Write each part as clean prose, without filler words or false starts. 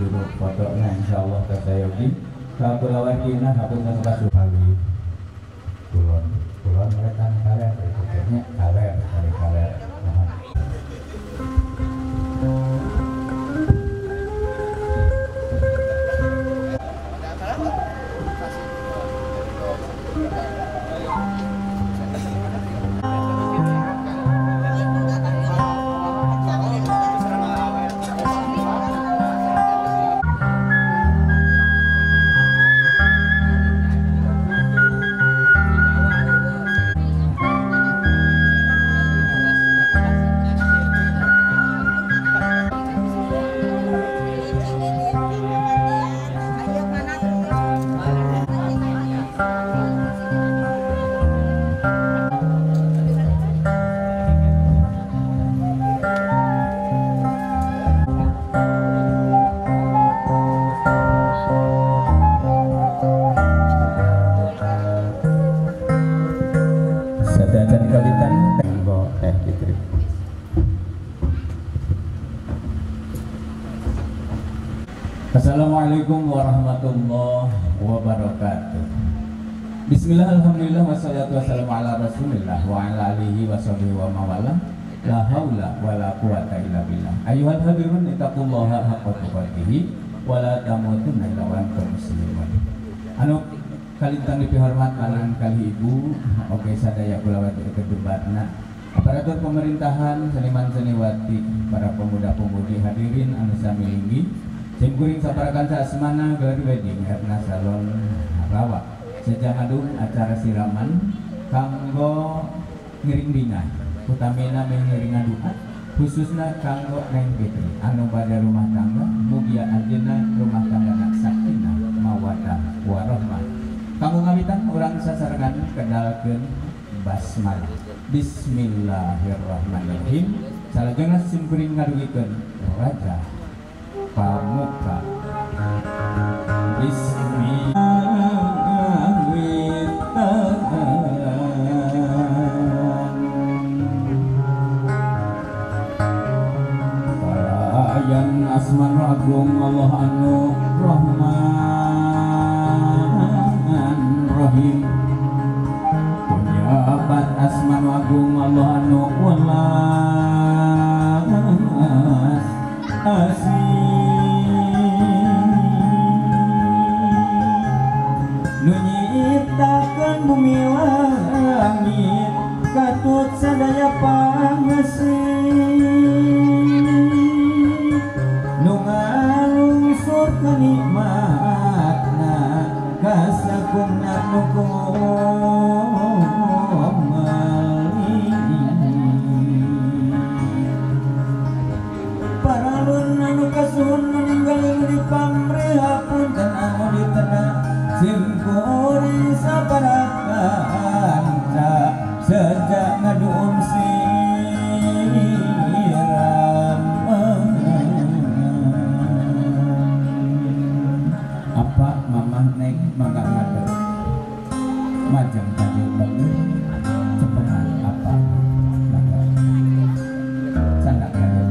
dulu fotonya insyaallah kasayogi kakulawakina hapunten kasupali kulon mereka kaler berikutnya kaler dari kaler Assalamualaikum warahmatullahi wabarakatuh. Bismillah, alhamdulillah, wassalatu wassalamu ala rasulillah wa ala alihi wa sahbihi wa mawala. La haula wa la quwata illa billah. Ayuhal hadirun ittaqullaha haqqa tuqatih wa la tamutunna illa wa antum muslimun. Anu kalintang dipihormat kalangan kali ibu, oke sadaya kula watu kedebatna. Aparatur pemerintahan, seniman seniwati, para pemuda-pemudi hadirin anu sami linggi. Simkuring saparakan saasmana gelar wedding herna salon rawa sejamadung acara siraman kanggo ngiring dina utamina mengiringan doa khususna kanggo Neng Fitri anu pada rumah tangga mugia ajeuna rumah tangga nak sakinah mawaddah warahmah kanggo ngawitan urang sasarengan kedalkeun basmalah bismillahirrahmanirrahim salajengna simkuring ngadugikeun raja Pamuka Parayan asman agung Allah anu Rahman Rahim Punjabat asman agung Allah anu Walas Asih nyiptakeun bumi langit katut sadaya pangasih nu ngalungsur kenikmatna kasakumna nu paralun anu kasuhun meninggal di pamrihapun dan anu ditenang simkuring saparakan sejak ngadum siram apa mamah neng mangga ngader majang tadi bangun cepengan apa mangga sandak ngader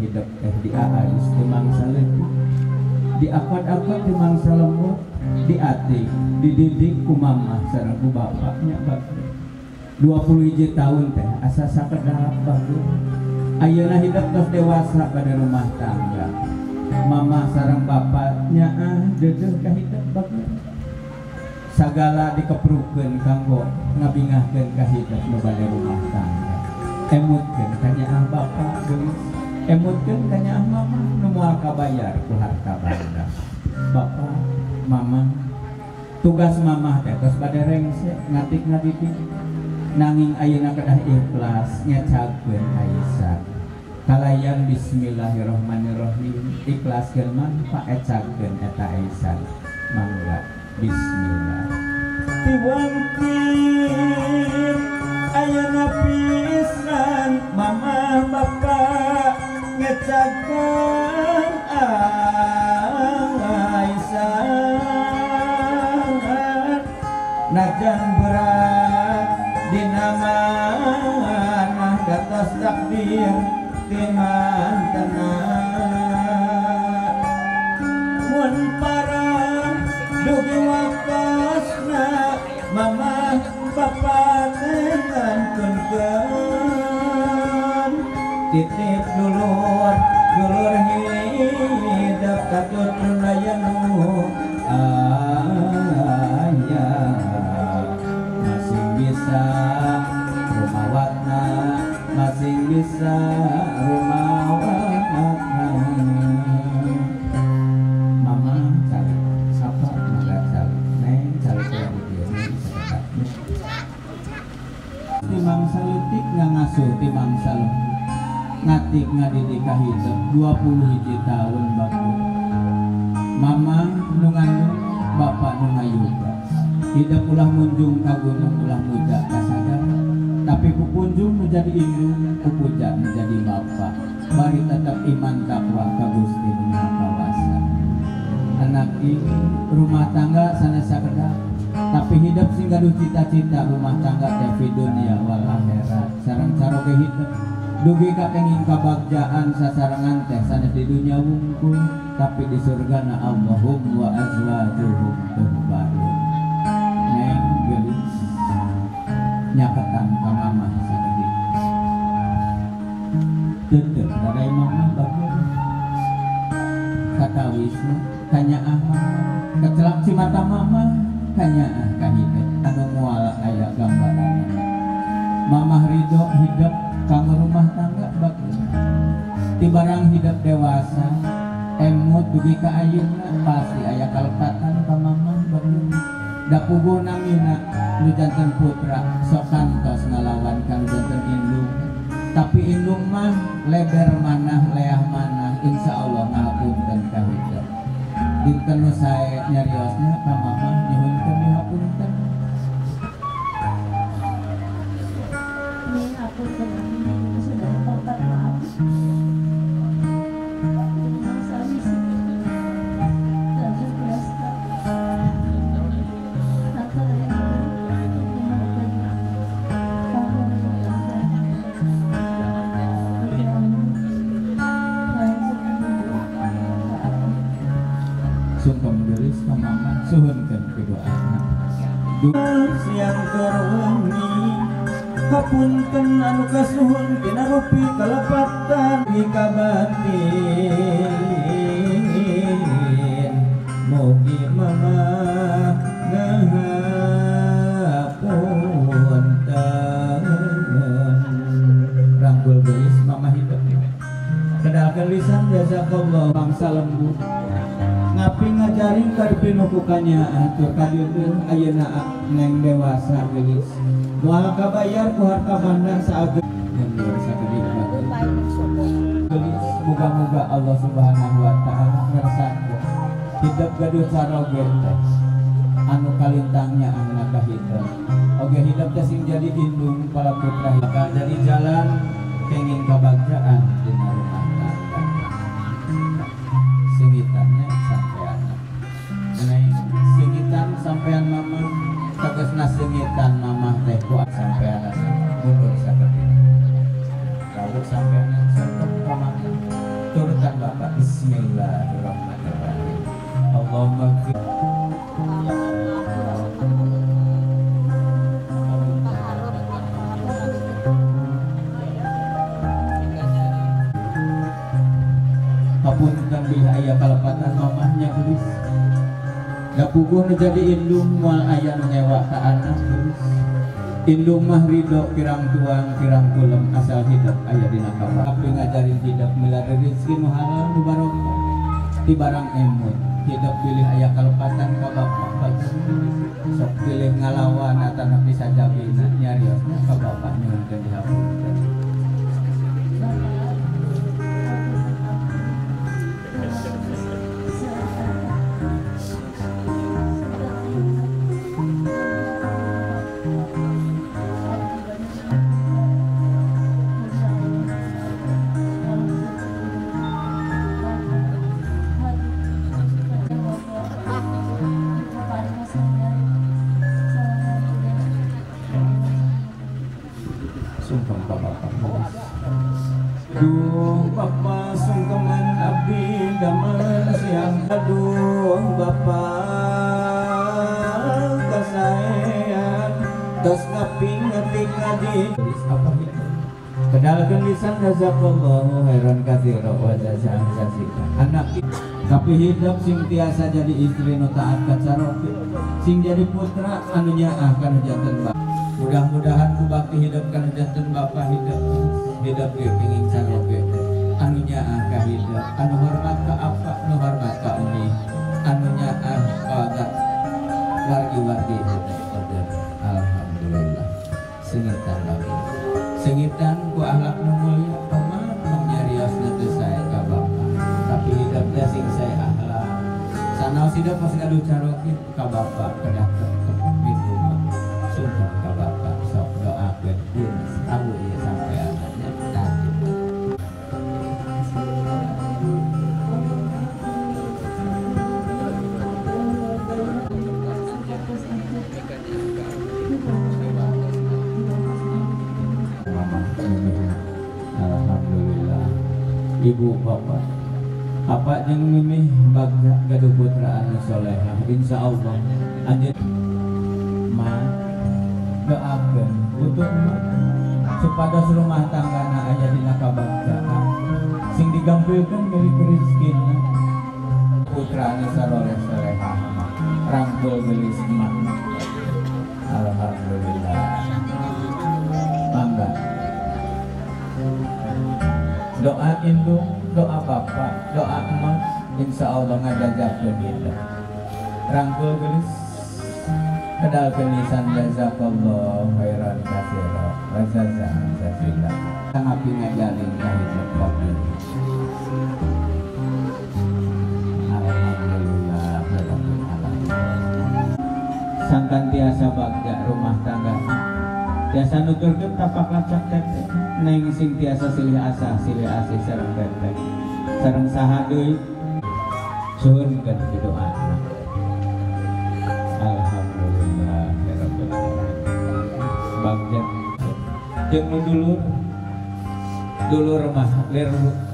hidup di aayus dimangsa leutik diakod-akod dimangsa lembut diatik dididik ku mamah sareng ku bapaknya bakri 21 tahun teh asa sakedap bagus ayeuna hidup tos dewasa pada rumah tangga mama sareng bapaknya dedeh ka hidup bagus sagala dikeprukeun kanggo ngabingahkeun ka hidup nu bade rumah tangga emutkeun ka nyaah bapak geus emutkeun ka nyaah mama nu moal kabayar ku harta banda bapak mama tugas mama teh tos bade rengse ngatik ngadidik nanging ayeuna kedah ikhlas ngecagkeun Aisyah kalayan bismillahirrahmanirrahim ikhlaskeun manfa ecagkeun eta Aisyah mangga bismillah tiwangtir ayeuna pisan mama bapak ngecagkeun Aisyah najan berat dina manah datos takdir timan tenang mun parang dugi wakosna mama bapak ngantungkeun titip dulur hidup katutur layanu ayah masih bisa rumawatna masih bisa rumawatna mama cari sapa mangga cari neng cari kaya dia timang salutik ngasuh timang salem ngatik ngadidik ka hidup 21 tahun baku mama nu ngandung bapak nu ngayuga hidup ulah munjung kagunang ulah muda kasadar tapi kupunjung menjadi indung kupuja menjadi bapak bari tetap iman takwa ka Gusti Maha Kawasa anak ini rumah tangga sana sakedap tapi hidup sing gaduh cita-cita rumah tangga teh fi dunia wal akhirat sareng caroge hidup dugi ka kenging kabagjaan sasarangan teh sanes di dunia wungkul tapi di surgana Allahum wa azwajuhum tuhbarun neng gelis nyaketan ka mama sakit dedeg darai mama bagus kata wisnu kanyaah mama kecelak cimata mama kanyaah kahidet anu moal aya gambaran mama ridho hidup kanggo rumah tangga bagus ti barang hidup dewasa emut dugi ka ayeuna pasti aya kalpatan ka mama bagus da puguh namina nu janten putra sok kantos ngalawan kanu janten indung tapi indung mah leber manah leah manah insyaallah ngahapunten ka hidup dinten nu sae nyariosna ka mama nyuhunkeun dihapunten sungkem gelis ka mama suhunkeun kedua anak siang terwengi hapunten anu kasuhun tina rupi kalepatan di kabatin mugi mama ngahapunten rangkul gelis mama hidup kedalkeun lisan jazakallah bangsa lembut ngapi ngajaring karepin hukukannya atur kadieu ayeuna neng dewasa gelis moal kabayar ku harta banda saageu nyen sakeudik gelis muga-muga Allah Subhanahu wa taala ngersake hidup gaduh caroge teh anu kalintangnya angna ka hidup oge hidup teh sing jadi indung para putra maka jadi jalan kenging kabagjaan dina rumah tangga singitannya singitan sampean mama tegesna singitan mama teh kuat sampean mundur sakedik rawuh sampean sareng pamana turutan bapak bismillahirrahmanirrahim Allahumma hapunten bihi aya kalepatan mamahnya geus. Da puguh nu jadi indung moal aya nu ngewa ka anak geus. Indung mah ridho kirang tuang kirang kulem asal hidup aya dina kabar. Tapi ngajarin hidup mila rezeki nu halal nu barokah. Ti barang emut hidup pilih aya kalepatan ka bapak sok pilih ngalawan atana bisa jabina nyariosna ka bapak nyuhunkeun dihapunten. Sungkem ka bapak geus. Duh bapak sungkeman abdi damel siang. Aduh bapak kasaean tos ngapingetik adi apa gitu. Kedalkeun lisan jazakallahu khairan katsira wa jazaan sasika. Anak tapi hidup sing tiasa jadi istri nu taat ka caroki, sing jadi putra anu nyaah kana janten bapak. Mudah-mudahan ku bakti hidup kana janten bapak hidup ge pingin caroge anu nyaah ka hidup, anu hormat ka apa, nu hormat ka umi, anu nyaah ka wargi-wargi hidup. Alhamdulillah. Sengitan lagi. Sengitan ku akhlak nu mulia paman nyariosna teu sae ka bapak. Tapi hidupnya sing sae akhlak. Sanaos hidup pas ngadu caroge ka bapak kedah pintu sumpah ka bapak sok doakeun pun tahu ieu sampai anaknya tadi. Alhamdulillah. Ibu bapak apa jeung mimih bagja gaduh putra anu solehah insyaallah anjeun mah doakeun untuk supados rumah tanggana aya dina kabagjakan sing digampilkeun dari rezekina putra anu soleh-solehah rangkul gelis emak. Alhamdulillah. Mangga doa indung, doa bapak, doa emak, insya Allah ngadajakeun hidup. Rangkul gelis, kedalkeun lisan jazakallahu khairan katsira wa jazaan sasila. Sangapi ngajalin ka hidup bapak. Alhamdulillah rabbil alamin. Sangkan tiasa bagja rumah tangga. Tiasa nuturkeun tapak lacak teteh neng sing tiasa silih asah silih asih sareng teteh sareng saha deui suhunkeun doa. Alhamdulillah ya rabbil alamin. Bagja jeung dulur mah lir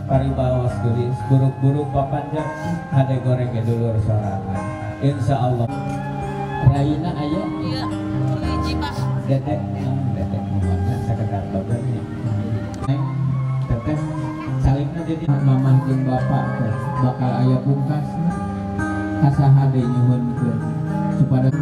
paribaos geulis buruk-buruk papanjang hade goreng ge dulur sorangan insyaallah. Raina aya iya hiji Pak detek muhammad sakedar babernya teteh salingna jadi mamah jeung bapak teh bakal aya pungkasna kasaha deui nyuhunkeun supados.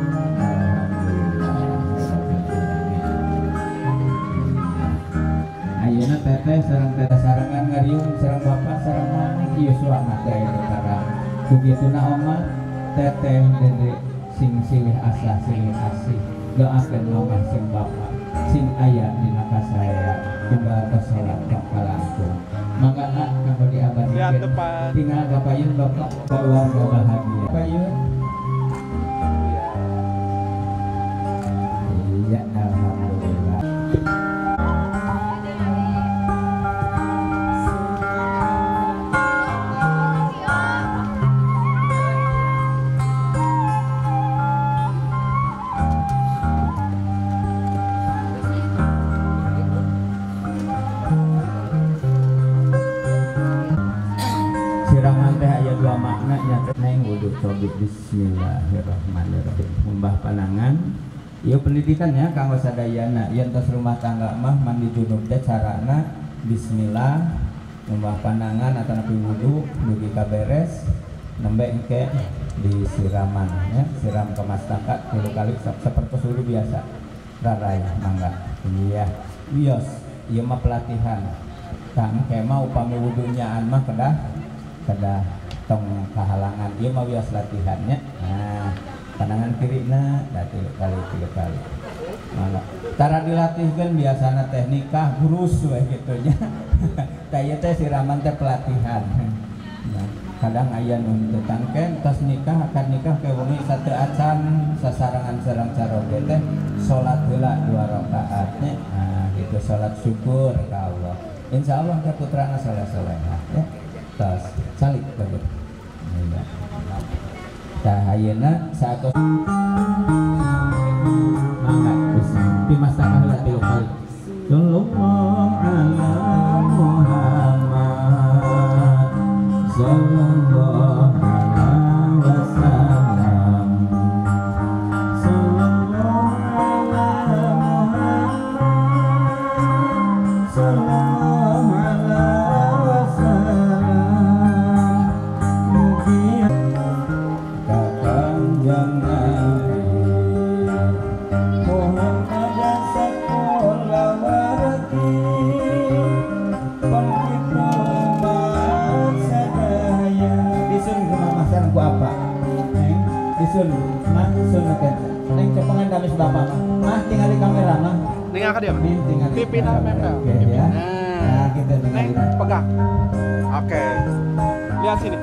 Ayeuna teteh sareng teteh sarengan ngariung sareng bapak sareng mamah ieu selamat daya sekarang begituna omah teteh dede sing silih asah silih asih doakeun mamah sing bapak sing aya dina kasaya tinggal salat kalangkung mangga kanggo diabadikeun tinggal kapayun bapak keluarga bahagia kapayun. Iya alhamdulillah. Bismillahirrahmanirrahim. Mumbah panangan ieu pendidikannya kanggo sadayana yen tos rumah tangga mah mandi junub teh carana bismillah Numbah pandangan atau napi wudu dugi kaberes nembe engke disiraman ya, siram ke mastakat 3 kali seperti suhu biasa. Rarai mangga. Iya. Wios, ieu mah pelatihan. Kang engke mah upami wudunya mah kedah tong kahalangan. Ieu mah wios latihannya. Nah, pandangan kirina da 3 kali. Mangga. Cara dilatihkeun biasana teh nikah gurus we kitu nya. Tah ieu teh siraman teh pelatihan. Nah, kadang aya nu teu tangken tos nikah akad nikah ke wengi sateu acan sasarangan sareng caroge teh salat heula 2 rakaat nya. Nah, gitu salat syukur ka Allah. Insyaallah ka putrana saleh-salehah ya. Tos salik kabeh. Ya. Tah ayeuna saakos mangga geus pimastakah heula 3 kali. Sallallahu ala Muhammad sallallahu alaihi wasallam. Sallallahu ala Muhammad sallallahu alaihi wasallam. Mugi kapanjang Nabi Muhammad sakola warti ku apa? Disun, mah sun kan. Neng cepengan damis bapak mah tinggal di kamera mah. Neng angkat dia mah. Tinggal Pimpinan nempel. Ya. Nah, kita Neng pegang. Oke. Lihat sini.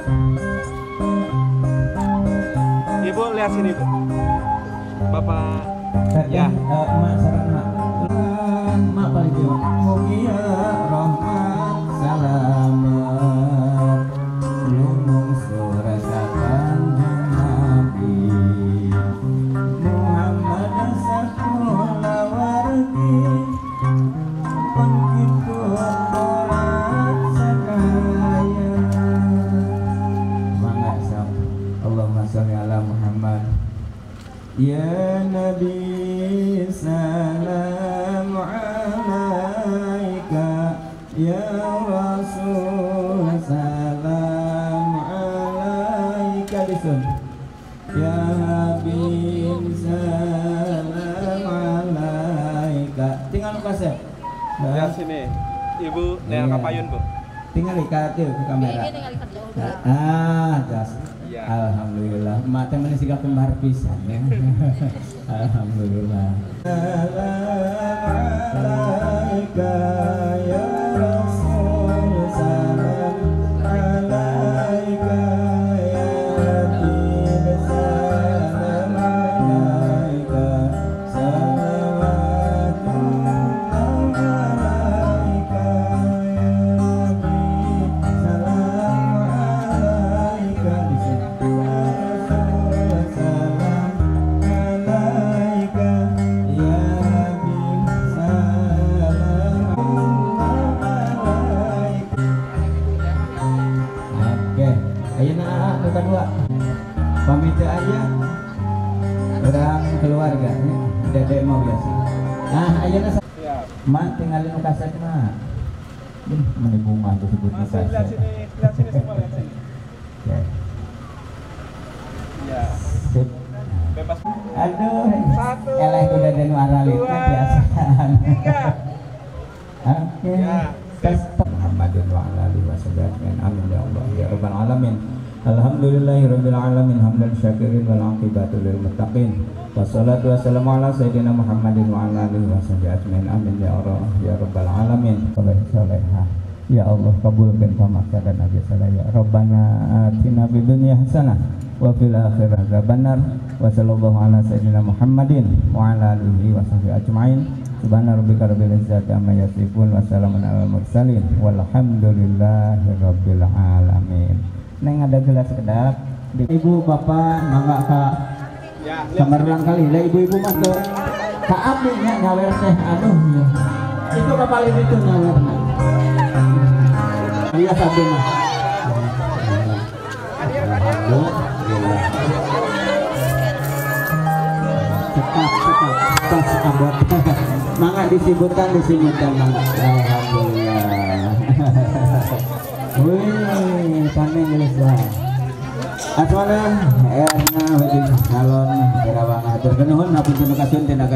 Ibu lihat sini, Bu. Bapak ya. Mak sareng mak. Mak paling dia. Mugia rahmat salamet lumung surasakan Nabi Muhammad sakola warti pangkitu sholat sakaya. Mangga sam Allahumma sholli ala Muhammad. Ya Nabi salam alaika, ya Rasul salam alaika. Disun ya Habib salam alaika. Tinggal kasih. Lihat sini. Ibu neng kapayun, Bu. Tinggal ikat ke kamera. Jas. Iya. Alhamdulillah. Mata mana siga pembahar pisan ya. Alhamdulillah. Salam alaika ya Rasul salam alaika ya Habib salam alaika salawatullah alaika ya Habib salam alaika. Kedua pamit aja orang keluarga dedek mau biasa. Nah ayeuna mak tinggalin nu kaset mah meni bunga tuh sebut kaset. Lihat sini semua, lihat sini. Oke. Ya. Sip. Bebas. Aduh. 1. Eleh kuda dan waralit biasaan. 3. Oke. Ya. Muhammadin wa ala alihi wasallam. Amin ya Allah ya rabbal alamin. Alhamdulillahirabbil alamin hamdan syakirin wal aqibatu lil muttaqin. Wassalatu wassalamu ala sayyidina Muhammadin wa ala alihi wasallam ajmain. Amin ya Allah ya rabbal alamin. Salehah. Ya Allah kabulkan pamaksa dan abi salaya. Rabbana atina fid dunya hasanah wa fil akhirati hasanah. Wa sallallahu ala sayyidina Muhammadin wa ala alihi wasallam ajmain. Subhana rabbika rabbil izzati amma yasifun wa salamun alal mursalin walhamdulillahi rabbil alamin. Neng ada gelas kedap. Ibu bapak mangga ka kamar ulang kali. Lah ibu-ibu mah ke ka abdi nya ngawer teh aduh ya. Itu kapal itu ngawerna. Iya satu mah. Tetap tas abot. Mangga disebutkan mangga. Alhamdulillah. Wih, pandai geus lah. Asmana Erna wedding salon Karawang atur kenuhun hapunten kasiun tenaga